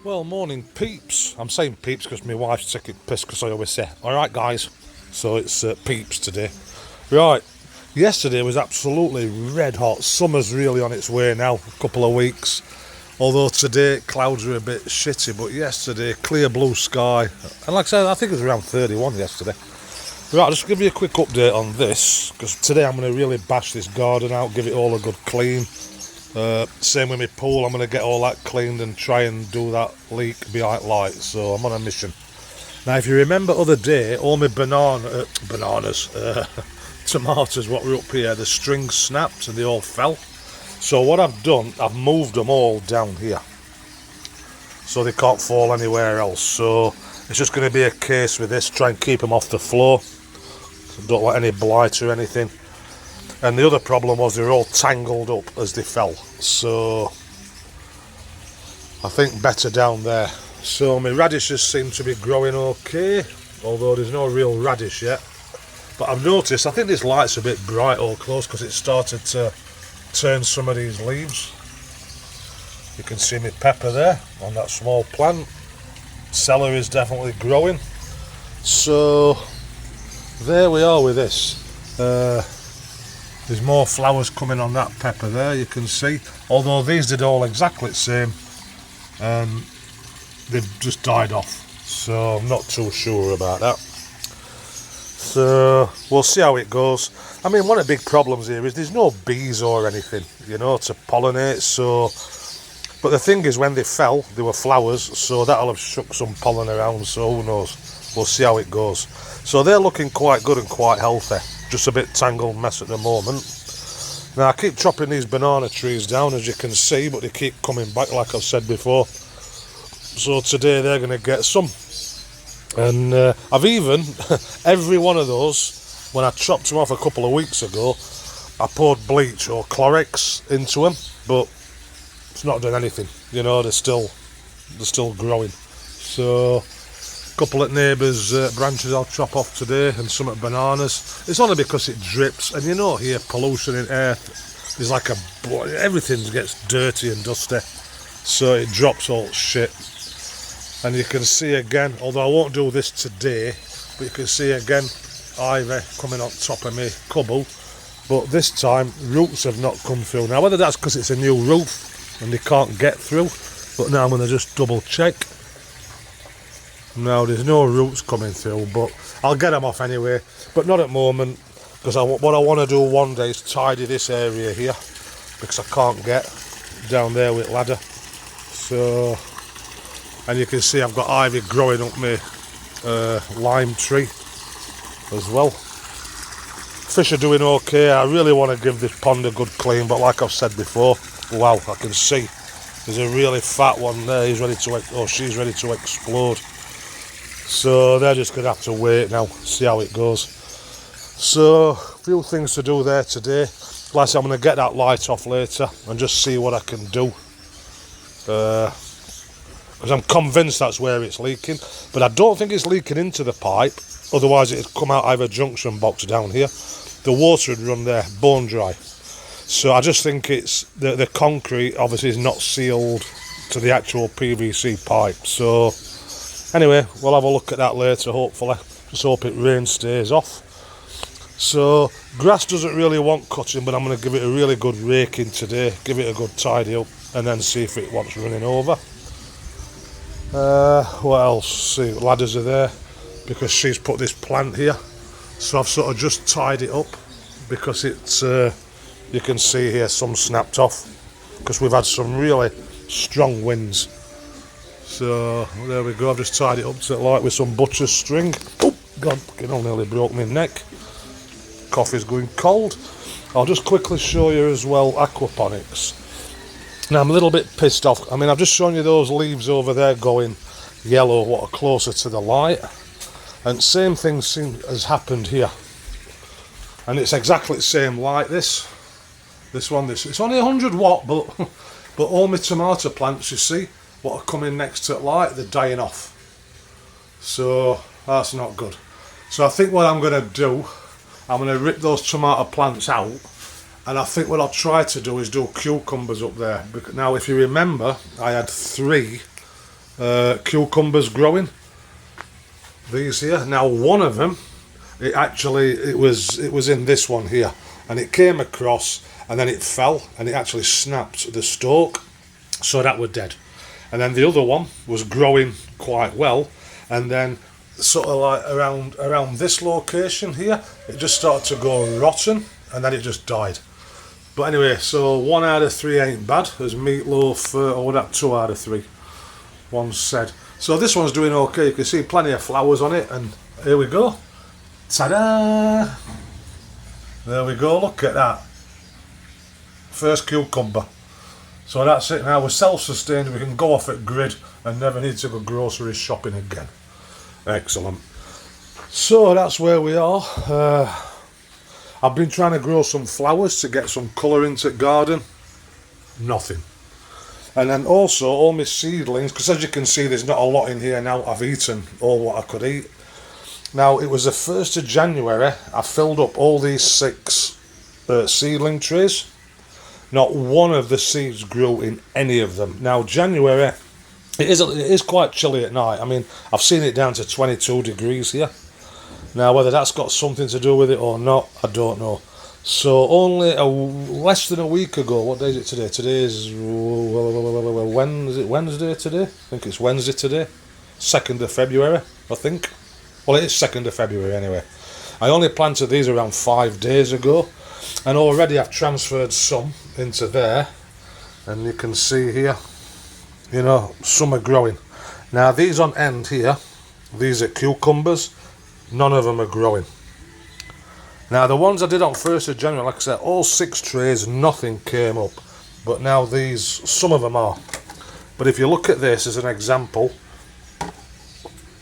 Well, morning peeps. I'm saying peeps because my wife's taking piss because I always say, alright guys. So it's peeps today. Right, yesterday was absolutely red hot. Summer's really on its way now, a couple of weeks. Although today clouds were a bit shitty, but yesterday clear blue sky. And like I said, I think it was around 31 yesterday. Right, I'll just give you a quick update on this because today I'm going to really bash this garden out, give it all a good clean. Same with my pool, I'm going to get all that cleaned and try and do that leak behind light, so I'm on a mission. Now if you remember other day, all my bananas, tomatoes what were up here, the strings snapped and they all fell. So what I've done, I've moved them all down here. So they can't fall anywhere else, so it's just going to be a case with this, try and keep them off the floor. So don't let any blight or anything. And the other problem was they were all tangled up as they fell. So I think better down there. So my radishes seem to be growing okay, although there's no real radish yet. But I've noticed, I think this light's a bit bright all close because it started to turn some of these leaves. You can see my pepper there on that small plant. Celery is definitely growing. So there we are with this. There's more flowers coming on that pepper there, you can see. Although these did all exactly the same. And they've just died off. So I'm not too sure about that. So we'll see how it goes. I mean, one of the big problems here is there's no bees or anything, you know, to pollinate. So, but the thing is, when they fell, they were flowers. So that'll have shook some pollen around. So who knows? We'll see how it goes. So they're looking quite good and quite healthy. Just a bit tangled mess at the moment. Now I keep chopping these banana trees down, as you can see, but they keep coming back like I've said before. So today they're going to get some. And I've even, every one of those, when I chopped them off a couple of weeks ago, I poured bleach or Chlorix into them, but it's not done anything. You know, they're still growing. So couple of neighbours' branches I'll chop off today, and some at bananas. It's only because it drips, and you know here pollution in air, there's like everything gets dirty and dusty, so it drops all shit. And you can see again, although I won't do this today, but you can see again ivy coming on top of me cobble, but this time roots have not come through. Now whether that's because it's a new roof and they can't get through, but now I'm going to just double check. No, there's no roots coming through, but I'll get them off anyway. But not at the moment, because what I want to do one day is tidy this area here, because I can't get down there with ladder. So, and you can see I've got ivy growing up my lime tree as well. Fish are doing okay. I really want to give this pond a good clean, but like I've said before, wow, I can see there's a really fat one there. He's ready to, or she's ready to explode. So they're just going to have to wait now, see how it goes. So, a few things to do there today. Like I said, I'm going to get that light off later and just see what I can do. Because I'm convinced that's where it's leaking. But I don't think it's leaking into the pipe. Otherwise it'd come out of a junction box down here. The water would run there, bone dry. So I just think it's the concrete obviously is not sealed to the actual PVC pipe. So anyway, we'll have a look at that later, hopefully. Just hope it rain stays off. So, grass doesn't really want cutting, but I'm going to give it a really good raking today. Give it a good tidy up, and then see if it wants running over. What else? See, ladders are there, because she's put this plant here. So I've sort of just tied it up, because it's, you can see here, some snapped off. Because we've had some really strong winds. So there we go, I've just tied it up to like with some butcher's string. Oh god, it nearly broke my neck. Coffee's going cold. I'll just quickly show you as well aquaponics. Now I'm a little bit pissed off. I mean, I've just shown you those leaves over there going yellow, what are closer to the light. And same thing has happened here. And it's exactly the same like this. This one, it's only 100 watt, but all my tomato plants, you see, what are coming next to light, they're dying off. So that's not good. So I think what I'm going to do, I'm going to rip those tomato plants out, and I think what I'll try to do is do cucumbers up there. Now if you remember, I had 3 cucumbers growing. These here. Now one of them, it was in this one here, and it came across and then it fell and it actually snapped the stalk, so that were dead. And then the other one was growing quite well, and then sort of like around this location here, it just started to go rotten, and then it just died. But anyway, so 1 out of 3 ain't bad, as Meatloaf, or that 2 out of 3 one said. So this one's doing okay. You can see plenty of flowers on it, and here we go. Ta-da! There we go, look at that. First cucumber. So that's it now, we're self-sustained, we can go off at grid and never need to go grocery shopping again. Excellent. So that's where we are. I've been trying to grow some flowers to get some colour into the garden. Nothing. And then also all my seedlings, because as you can see there's not a lot in here now. I've eaten all what I could eat. Now it was the 1st of January, I filled up all these 6 seedling trays. Not one of the seeds grew in any of them. Now January, it is quite chilly at night. I mean, I've seen it down to 22 degrees here. Now whether that's got something to do with it or not, I don't know. So only less than a week ago, what day is it today? Today is Wednesday today? I think it's Wednesday today. 2nd of February, I think. Well, it is 2nd of February anyway. I only planted these around 5 days ago, and already I've transferred some into there, and you can see here, you know, some are growing. Now these on end here, these are cucumbers, none of them are growing. Now the ones I did on 1st of January, like I said, all 6 trays, nothing came up, but now these, some of them are. But if you look at this as an example,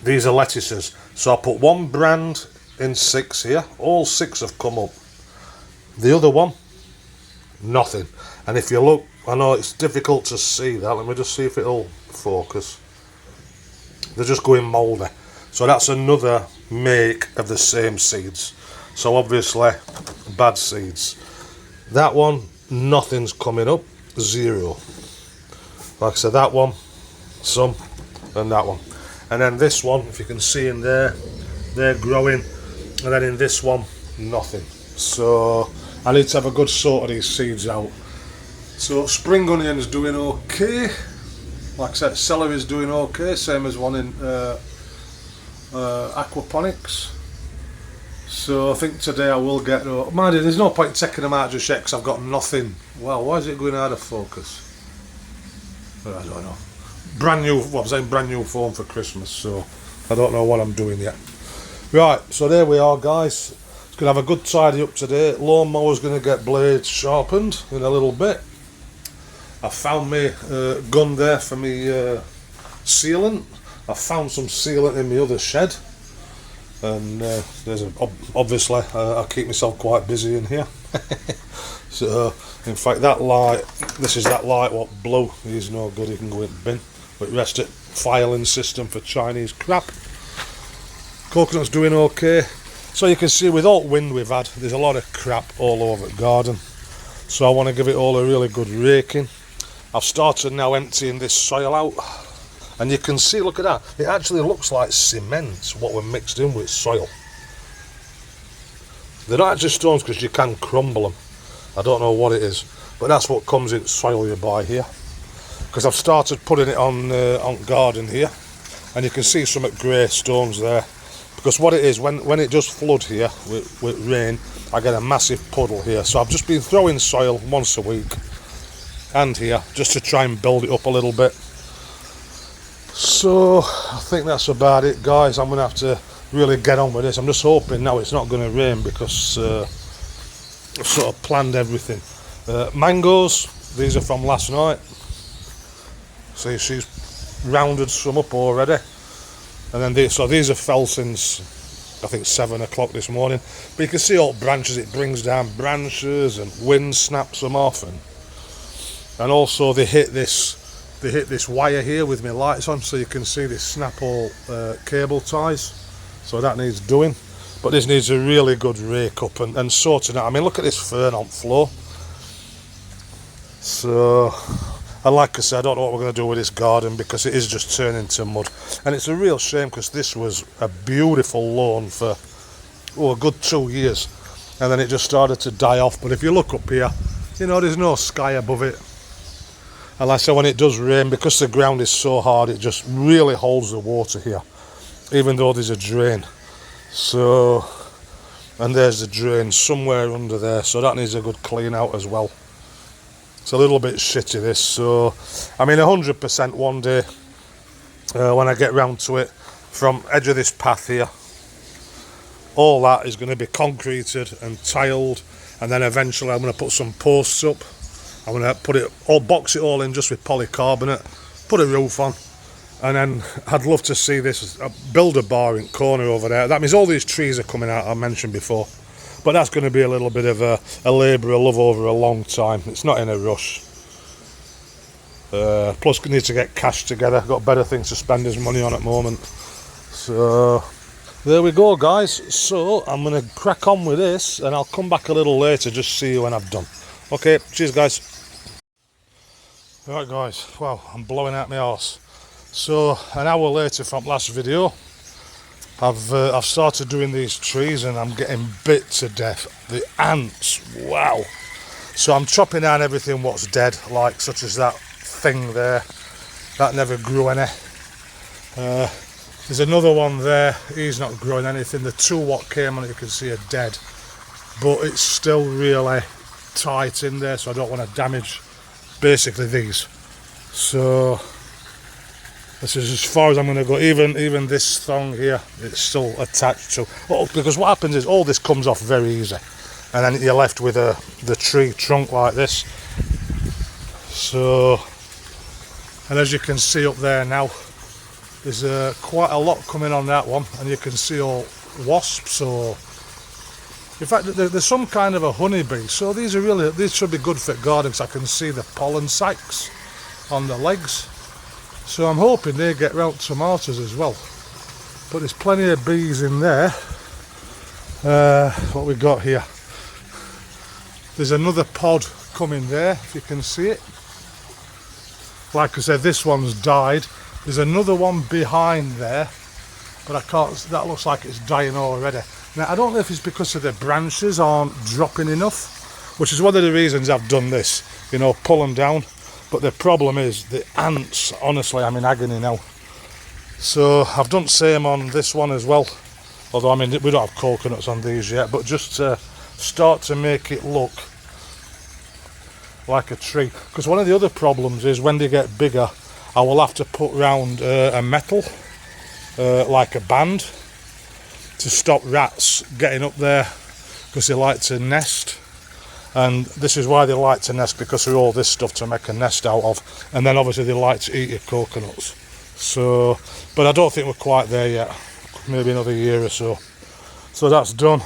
these are lettuces. So I put one brand in 6 here, all 6 have come up. The other one, nothing. And if you look, I know it's difficult to see that, let me just see if it'll focus. They're just going mouldy. So that's another make of the same seeds. So obviously bad seeds. That one, nothing's coming up, 0. Like I said, that one, some, and that one. And then this one, if you can see in there, they're growing. And then in this one, nothing. So I need to have a good sort of these seeds out. So spring onion's doing okay. Like I said, celery's doing okay, same as one in aquaponics. So I think today I will get, mind you, there's no point taking them out just yet because I've got nothing. Well, why is it going out of focus? I don't know. Brand new, well, I'm saying brand new phone for Christmas, so I don't know what I'm doing yet. Right, so there we are, guys. It's going to have a good tidy up today. Lawnmower's going to get blades sharpened in a little bit. I found my gun there for me sealant. I found some sealant in my other shed. And there's obviously I keep myself quite busy in here. So in fact that light, this is that light what blue, he's no good, he can go in the bin. But rest it, filing system for Chinese crap. Coconut's doing okay. So you can see with all the wind we've had, there's a lot of crap all over the garden. So I want to give it all a really good raking. I've started now emptying this soil out. And you can see, look at that, it actually looks like cement, what we're mixed in with soil. They're not actually stones because you can crumble them. I don't know what it is, but that's what comes in soil you buy here. Because I've started putting it on garden here, and you can see some grey stones there. Because what it is, when it does flood here with rain, I get a massive puddle here. So I've just been throwing soil once a week, and here, just to try and build it up a little bit. So I think that's about it, guys. I'm going to have to really get on with this. I'm just hoping now it's not going to rain because I've sort of planned everything. Mangoes, these are from last night. See, she's rounded some up already. And then these are fell since I think 7 o'clock this morning. But you can see all branches, it brings down branches and wind snaps them off. And also they hit this wire here with my lights on, so you can see this snap all cable ties, so that needs doing. But this needs a really good rake up and sorting out. I mean, look at this fern on the floor. So And like I said, I don't know what we're going to do with this garden because it is just turning to mud. And it's a real shame because this was a beautiful lawn for a good 2 years. And then it just started to die off. But if you look up here, you know, there's no sky above it. And like I said, when it does rain, because the ground is so hard, it just really holds the water here. Even though there's a drain. So, and there's the drain somewhere under there. So that needs a good clean out as well. It's a little bit shitty this, so I mean 100% one day when I get round to it, from edge of this path here, all that is going to be concreted and tiled, and then eventually I'm going to put some posts up. I'm going to box it all in just with polycarbonate, put a roof on, and then I'd love to see this, build a bar in corner over there. That means all these trees are coming out, I mentioned before. But that's going to be a little bit of a labour of love over a long time. It's not in a rush. Plus, we need to get cash together. Got better things to spend his money on at the moment. So, there we go, guys. So, I'm going to crack on with this, and I'll come back a little later, just see you when I've done. Okay, cheers, guys. Right, guys. Well, I'm blowing out my arse. So, an hour later from last video, I've started doing these trees and I'm getting bit to death. The ants, wow. So I'm chopping down everything what's dead, like such as that thing there. That never grew any. There's another one there, he's not growing anything. The two what came on it you can see are dead. But it's still really tight in there, so I don't want to damage basically these. So this is as far as I'm going to go. Even this thong here, it's still attached to. Oh, because what happens is all this comes off very easy, and then you're left with the tree trunk like this. So, and as you can see up there now, there's quite a lot coming on that one, and you can see all wasps. Or in fact, there's some kind of a honeybee. So these should be good for gardens. I can see the pollen sacs on the legs. So I'm hoping they get round tomatoes as well. But there's plenty of bees in there. What we got here? There's another pod coming there, if you can see it. Like I said, this one's died. There's another one behind there, but I can't. That looks like it's dying already. Now I don't know if it's because of the branches aren't dropping enough, which is one of the reasons I've done this. You know, pull them down. But the problem is the ants, honestly, I'm in agony now. So I've done same on this one as well. Although, I mean, we don't have coconuts on these yet. But just to start to make it look like a tree. Because one of the other problems is when they get bigger, I will have to put round a metal, like a band, to stop rats getting up there. Because they like to nest. And this is why they like to nest, because of all this stuff to make a nest out of. And then obviously they like to eat your coconuts. So, but I don't think we're quite there yet. Maybe another year or so. So that's done.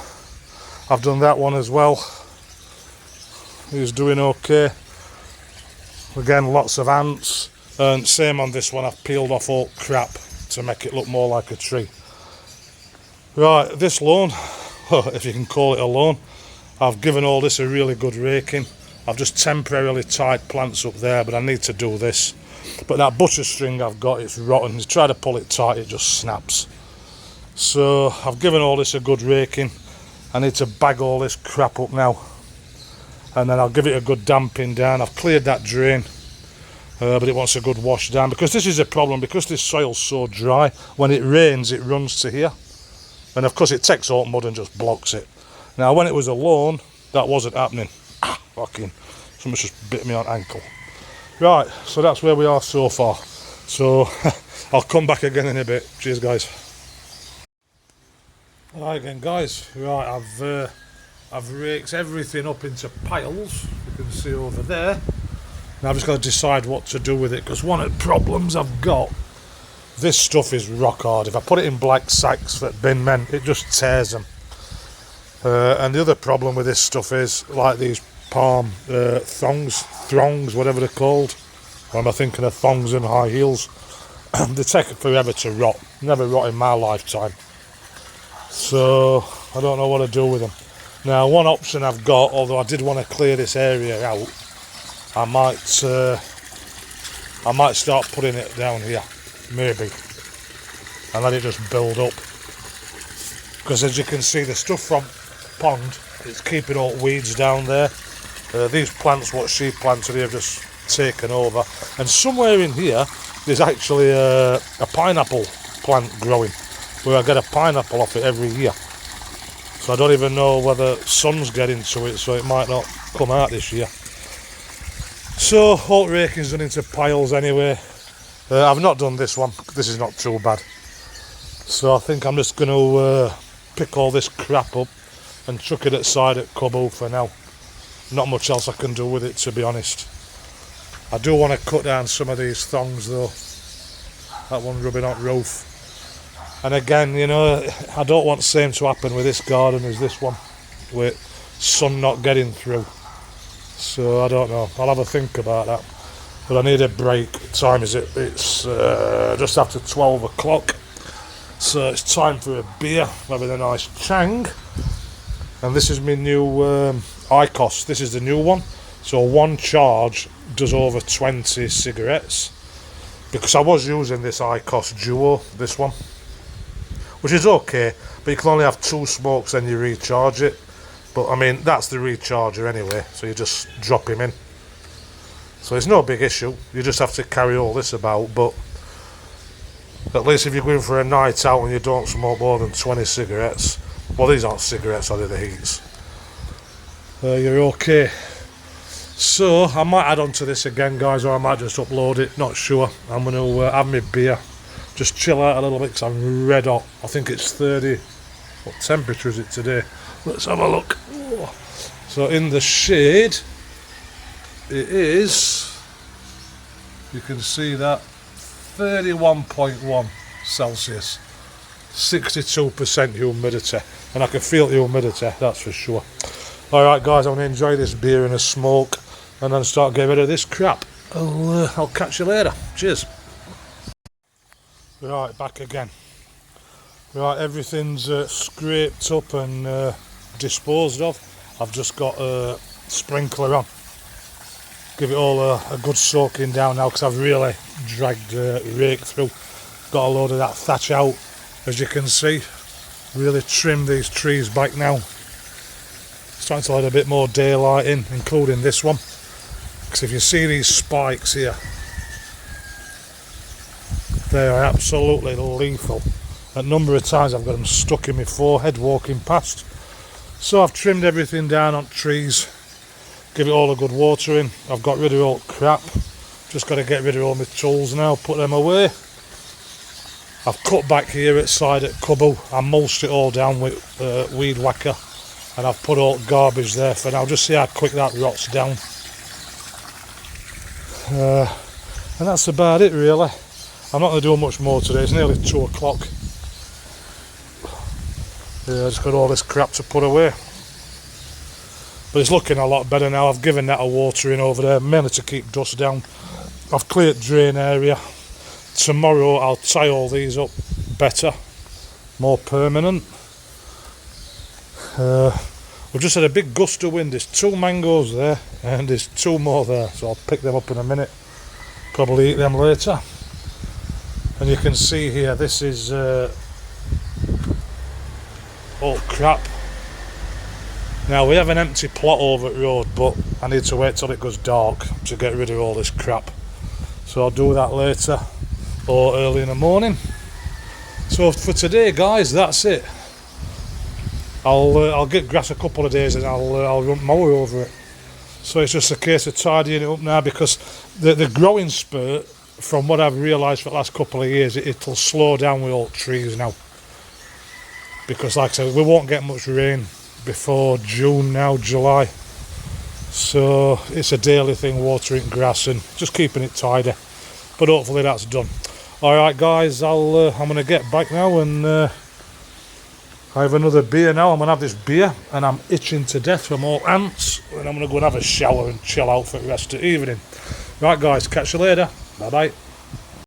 I've done that one as well. He's doing okay. Again, lots of ants. And same on this one, I've peeled off all crap to make it look more like a tree. Right, this lawn, if you can call it a lawn, I've given all this a really good raking. I've just temporarily tied plants up there, but I need to do this. But that butcher string I've got, it's rotten. You try to pull it tight, it just snaps. So I've given all this a good raking. I need to bag all this crap up now. And then I'll give it a good damping down. I've cleared that drain, but it wants a good wash down. Because this is a problem, because this soil's so dry, when it rains it runs to here. And of course it takes all mud and just blocks it. Now, when it was a lawn, that wasn't happening. Fucking, someone just bit me on ankle. Right, so that's where we are so far. So, I'll come back again in a bit. Cheers, guys. Right again, guys. Right, I've raked everything up into piles. You can see over there. Now I've just got to decide what to do with it, because one of the problems I've got, this stuff is rock hard. If I put it in black sacks for bin men, it just tears them. And the other problem with this stuff is, like these palm throngs, whatever they're called. Or am I thinking of thongs and high heels? They take forever to rot. Never rot in my lifetime. So I don't know what to do with them. Now, one option I've got, although I did want to clear this area out, I might I might start putting it down here, maybe, and let it just build up. Because as you can see, the stuff from pond, it's keeping all weeds down there. These plants, what she planted here, have just taken over. And somewhere in here, there's actually a pineapple plant growing, where I get a pineapple off it every year. So I don't even know whether sun's getting to it, so it might not come out this year. So all raking's done into piles anyway. I've not done this one. This is not too bad. So I think I'm just going to pick all this crap up and chuck it aside at Cubbo for now. Not much else I can do with it, to be honest. I do want to cut down some of these thongs though. That one rubbing on roof. And again, you know, I don't want the same to happen with this garden as this one, with sun not getting through. So I don't know, I'll have a think about that. But I need a break. What time is it? It's just after 12 o'clock. So it's time for a beer, having a nice chang. And this is my new IQOS. This is the new one. So one charge does over 20 cigarettes. Because I was using this IQOS Duo, this one, which is okay, but you can only have 2 smokes and you recharge it. But I mean, that's the recharger anyway, so you just drop him in. So it's no big issue, you just have to carry all this about. But at least if you're going for a night out and you don't smoke more than 20 cigarettes, well, these aren't cigarettes, are they, the heats, you're okay. So I might add on to this again, guys, or I might just upload it, not sure. I'm going to have my beer, just chill out a little bit because I'm red hot. I think it's 30, what temperature is it today? Let's have a look. So in the shade, it is, you can see that, 31.1 Celsius, 62% humidity, and I can feel the humidity, that's for sure. Alright guys, I'm going to enjoy this beer and a smoke, and then start getting rid of this crap. I'll catch you later. Cheers. Right, back again. Right, everything's scraped up and disposed of. I've just got a sprinkler on. Give it all a good soaking down now, because I've really dragged rake through. Got a load of that thatch out, as you can see. Really trimmed these trees back now. Starting to let a bit more daylight in, including this one. Because if you see these spikes here, they are absolutely lethal. A number of times I've got them stuck in my forehead walking past. So I've trimmed everything down on trees, give it all a good watering. I've got rid of all crap, just got to get rid of all my tools now, put them away. I've cut back here at side at Cubbo, I mulched it all down with weed whacker, and I've put all garbage there for now. Just see how quick that rots down. And that's about it really. I'm not going to do much more today, it's nearly 2 o'clock. Yeah, I just got all this crap to put away. But it's looking a lot better now. I've given that a watering over there, mainly to keep dust down. I've cleared drain area. Tomorrow I'll tie all these up better, more permanent. We've just had a big gust of wind. There's 2 mangoes there and there's 2 more there, so I'll pick them up in a minute, probably eat them later. And you can see here, this is all crap. Now we have an empty plot over at road, but I need to wait till it goes dark to get rid of all this crap, so I'll do that later or early in the morning. So for today guys, that's it. I'll get grass a couple of days and I'll run mower over it. So it's just a case of tidying it up now, because the growing spurt, from what I've realised for the last couple of years, it'll slow down with all trees now, because like I said, we won't get much rain before June now, July, so it's a daily thing, watering grass and just keeping it tidy. But hopefully that's done. Alright guys, I'm going to get back now and I have another beer now. I'm going to have this beer and I'm itching to death from all ants, and I'm going to go and have a shower and chill out for the rest of the evening. Right guys, catch you later. Bye bye.